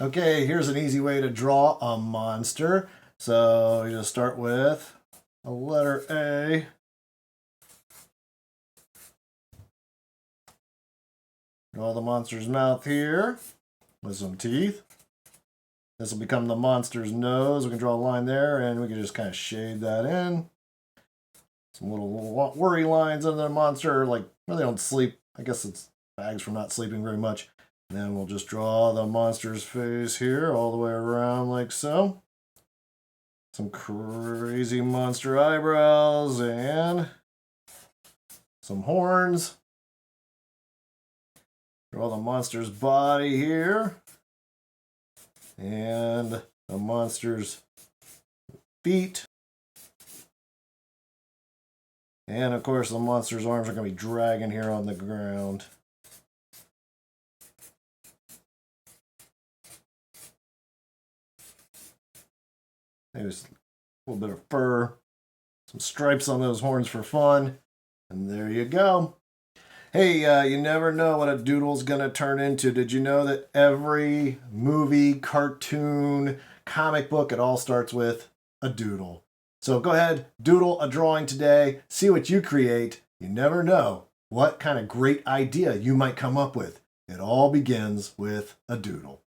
Okay, here's an easy way to draw a monster. So you just start with a letter A. Draw the monster's mouth here with some teeth. This will become the monster's nose. We can draw a line there and we can just kind of shade that in. Some little worry lines under the monster, like where they don't sleep. I guess it's bags from not sleeping very much. And then we'll just draw the monster's face here all the way around like so. Some crazy monster eyebrows and some horns. Draw the monster's body here. And the monster's feet. And of course the monster's arms are going to be dragging here on the ground. Maybe just a little bit of fur. Some stripes on those horns for fun. And there you go. Hey, you never know what a doodle's going to turn into. Did you know that every movie, cartoon, comic book, it all starts with a doodle? So go ahead, doodle a drawing today. See what you create. You never know what kind of great idea you might come up with. It all begins with a doodle.